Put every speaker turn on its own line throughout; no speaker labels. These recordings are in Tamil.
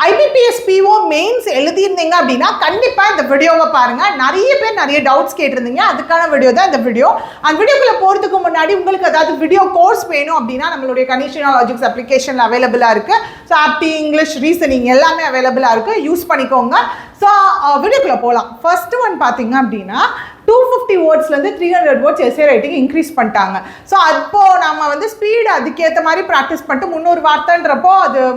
ஐபிபிஎஸ் பிஓ மெயின்ஸ் எழுதியிருந்தீங்க அப்படின்னா கண்டிப்பாக இந்த வீடியோவை பாருங்கள். நிறைய பேர் நிறைய டவுட்ஸ் கேட்டிருந்தீங்க, அதுக்கான வீடியோ தான் இந்த வீடியோ. அந்த வீடியோக்குள்ளே போகிறதுக்கு முன்னாடி உங்களுக்கு ஏதாவது வீடியோ கோர்ஸ் வேணும் அப்படின்னா நம்மளுடைய கண்டிஷனல் லாஜிக்ஸ் அப்ளிகேஷனில் அவைலபிளாக இருக்குது. ஸோ ஆப்டி, இங்கிலீஷ், ரீசனிங் எல்லாமே அவைலபிளாக இருக்குது, யூஸ் பண்ணிக்கோங்க. ஸோ வீடியோக்குள்ளே போகலாம். ஃபர்ஸ்ட் ஒன் பார்த்தீங்க அப்படின்னா 250 வேர்ட்ஸ்லேருந்து 300 வேர்ட்ஸ் எஸ்ஏ ரைட்டிங் இன்க்ரீஸ் பண்ணிட்டாங்க. ஸோ அப்போது நம்ம வந்து ஸ்பீடு அதுக்கேற்ற மாதிரி ப்ராக்டிஸ் பண்ணிட்டு 300 வார்த்தைன்றப்போ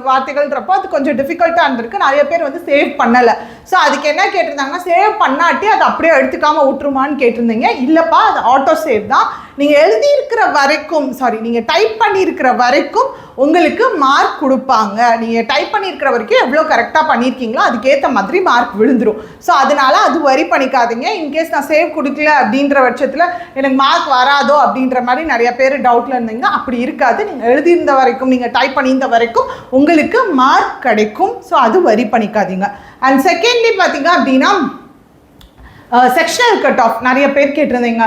வார்த்தைகள்ன்றப்போ அது கொஞ்சம் டிஃபிகல்ட்டாக இருந்திருக்கு. நிறைய பேர் வந்து சேவ் பண்ணலை. ஸோ அதுக்கு என்ன கேட்டிருந்தாங்கன்னா, சேவ் பண்ணாட்டி அதை அப்படியே எடுத்துக்காமல் விட்டுருமான்னு கேட்டிருந்தீங்க. இல்லைப்பா, அது ஆட்டோ சேவ் தான். நீங்கள் எழுதியிருக்கிற வரைக்கும், நீங்கள் டைப் பண்ணியிருக்கிற வரைக்கும் உங்களுக்கு மார்க் கொடுப்பாங்க. நீங்கள் டைப் பண்ணியிருக்கிற வரைக்கும் எவ்வளோ கரெக்டாக பண்ணியிருக்கீங்களோ அதுக்கேற்ற மாதிரி மார்க் விழுந்துடும். ஸோ அதனால் அது வரி பண்ணிக்காதீங்க. இன்கேஸ் நான் சேவ் கொடுக்கல அப்படின்ற பட்சத்தில் எனக்கு மார்க் வராதோ அப்படின்ற மாதிரி நிறைய பேர் டவுட்டில் இருந்தீங்க. அப்படி இருக்காது. நீங்கள் எழுதியிருந்த வரைக்கும், நீங்கள் டைப் பண்ணியிருந்த வரைக்கும் உங்களுக்கு மார்க் கிடைக்கும். ஸோ அது வரி பண்ணிக்காதீங்க. அண்ட் செகண்ட்லி பார்த்தீங்க அப்படின்னா செக்ஷனல் கட் ஆஃப் நிறைய பேர் கேட்டிருந்தீங்க.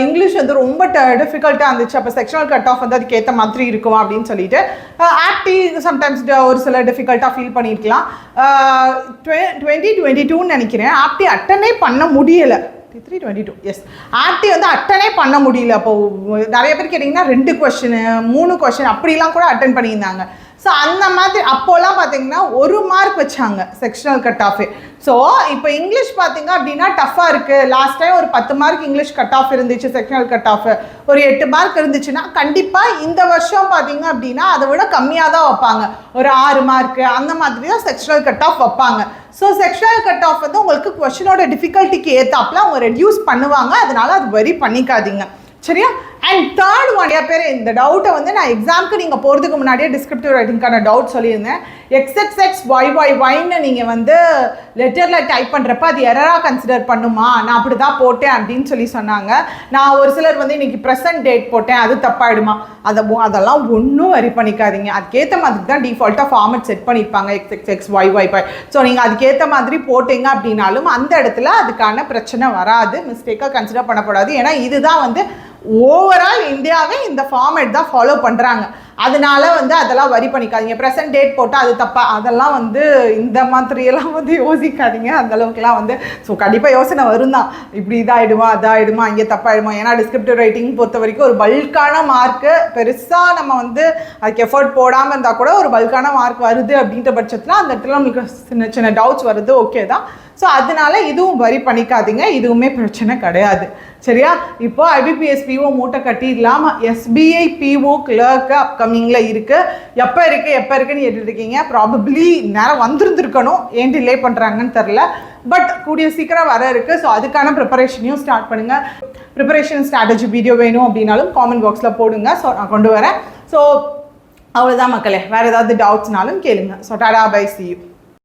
இங்கிலீஷ் வந்து ரொம்ப டிஃபிகல்ட்டாக இருந்துச்சு, அப்போ செக்ஷனல் கட் ஆஃப் வந்து அதுக்கேற்ற மாதிரி இருக்கும் அப்படின்னு சொல்லிட்டு. ஆப்டி சம்டைம்ஸ் ஒரு சில டிஃபிகல்ட்டாக ஃபீல் பண்ணியிருக்கலாம். 2022 நினைக்கிறேன் ஆப்டி அட்டனே பண்ண முடியலை. 322 எஸ், ஆப்டி வந்து அட்டனே பண்ண முடியல. அப்போது நிறைய பேர் கேட்டிங்கன்னா 2 கொஷின் 3 கொஷின் அப்படிலாம் கூட அட்டன் பண்ணியிருந்தாங்க. ஸோ அந்த மாதிரி அப்போலாம் பார்த்தீங்கன்னா 1 மார்க் வச்சாங்க செக்ஷனல் கட் ஆஃபே. ஸோ இப்போ இங்கிலீஷ் பார்த்தீங்க அப்படின்னா டஃப்பாக இருக்குது. லாஸ்ட் டைம் ஒரு 10 மார்க் இங்கிலீஷ் கட் ஆஃப் இருந்துச்சு, செக்ஷனல் கட் ஆஃப் ஒரு 8 மார்க் இருந்துச்சுன்னா கண்டிப்பாக இந்த வருஷம் பார்த்தீங்க அப்படின்னா அதை விட கம்மியாக தான் வைப்பாங்க. ஒரு 6 மார்க்கு அந்த மாதிரி தான் செக்ஷனல் கட் ஆஃப் வைப்பாங்க. ஸோ செக்ஷனல் கட் ஆஃப் வந்து உங்களுக்கு கொஷினோட டிஃபிகல்ட்டிக்கு ஏற்றாப்புல அவங்க ரெடியூஸ் பண்ணுவாங்க. அதனால அது வரி பண்ணிக்காதீங்க, சரியா? அண்ட் தேர்ட் ஒன், நிறைய பேர் இந்த டவுட்டை வந்து நான் எக்ஸாமுக்கு நீங்கள் போகிறதுக்கு முன்னாடியே டிஸ்கிரிப்டிவ் ரைட்டிங்கான டவுட் சொல்லியிருந்தேன். XXXYYYன்னு நீங்கள் வந்து லெட்டரில் டைப் பண்ணுறப்ப அது எரராக கன்சிடர் பண்ணுமா, நான் அப்படி தான் போட்டேன் அப்படின்னு சொன்னாங்க. நான் ஒரு சிலர் வந்து இன்றைக்கி ப்ரெசன்ட் டேட் போட்டேன், அது தப்பாயிடுமா? அதெல்லாம் ஒன்றும் வரி பண்ணிக்காதீங்க. அதுக்கேற்ற மாதிரி தான் டிஃபால்ட்டாக ஃபார்மேட் செட் பண்ணியிருப்பாங்க XXXYYY. ஸோ நீங்கள் அதுக்கேற்ற மாதிரி போட்டிங்க அப்படின்னாலும் அந்த இடத்துல அதுக்கான பிரச்சனை வராது, மிஸ்டேக்காக கன்சிடர் பண்ணக்கூடாது. ஏன்னா இதுதான் வந்து ஓவரால் இந்தியாவே இந்த ஃபார்மேட் தான் ஃபாலோ பண்ணுறாங்க. அதனால வந்து அதெல்லாம் வரி பண்ணிக்காதீங்க. ப்ரெசன்ட் டேட் போட்டால் அது தப்பா, அதெல்லாம் வந்து இந்த மாதிரியெல்லாம் வந்து யோசிக்காதீங்க. அந்தளவுக்குலாம் வந்து ஸோ கண்டிப்பாக யோசனை வரும் தான், இப்படி இதாகிடுமா அதாகிடுமா இங்கே தப்பாகிடுமா. ஏன்னா டிஸ்கிரிப்டிவ் ரைட்டிங் பொறுத்த வரைக்கும் ஒரு பல்கான மார்க்கு பெருசாக நம்ம வந்து அதுக்கு எஃபர்ட் போடாமல் இருந்தால் கூட ஒரு பல்கான மார்க் வருது அப்படின்ற பட்சத்தில் அந்த இடத்துல நம்மளுக்கு சின்ன சின்ன டவுட்ஸ் வருது, ஓகே தான். ஸோ அதனால இதுவும் வரி பண்ணிக்காதீங்க, இதுவுமே பிரச்சனை கிடையாது, சரியா? இப்போ ஐபிபிஎஸ் பிஓ மூட்டை கட்டிடலாம். எஸ்பிஐ பிஓ கிளர்க்கு அப்கமிங்கில் இருக்குது. எப்போ இருக்குன்னு கேட்டுருக்கீங்க. ப்ராபப்ளி நேரம் வந்துருந்துருக்கணும், ஏன் டிலே பண்ணுறாங்கன்னு தெரில. பட் கூடிய சீக்கிரம் வர இருக்குது. ஸோ அதுக்கான ப்ரிப்பரேஷனையும் ஸ்டார்ட் பண்ணுங்கள். ப்ரிப்பரேஷன் ஸ்ட்ராட்டஜி வீடியோ வேணும் அப்படின்னாலும் காமெண்ட் பாக்ஸில் போடுங்க. ஸோ நான் கொண்டு வரேன். ஸோ அவ்வளோதான் மக்களே, வேறு ஏதாவது டவுட்ஸ்னாலும் கேளுங்க. So tata, bye, see you.